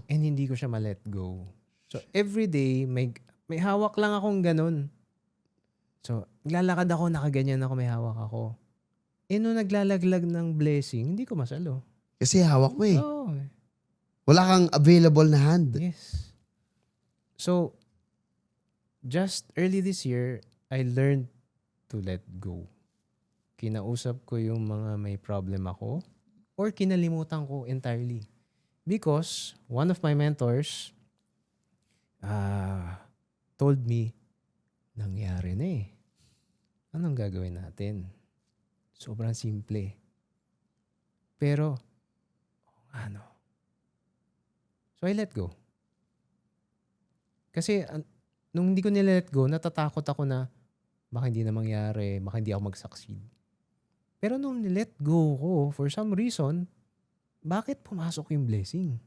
and hindi ko siya ma-let go. So, every day, may hawak lang akong ganun. So, naglalakad ako, nakaganyan ako, may hawak ako. Nung naglalaglag ng blessing, hindi ko masalo. Kasi hawak mo eh. Oo. Wala kang available na hand. Yes. So, just early this year, I learned to let go. Kinausap ko yung mga may problem ako or kinalimutan ko entirely. Because one of my mentors told me, nangyari na eh. Anong gagawin natin? Sobrang simple. Pero, ano? So I let go. Kasi nung hindi ko nila-let go, natatakot ako na baka hindi na mangyari, baka hindi ako mag-succeed. Pero nung let go ko, for some reason, bakit pumasok yung blessing?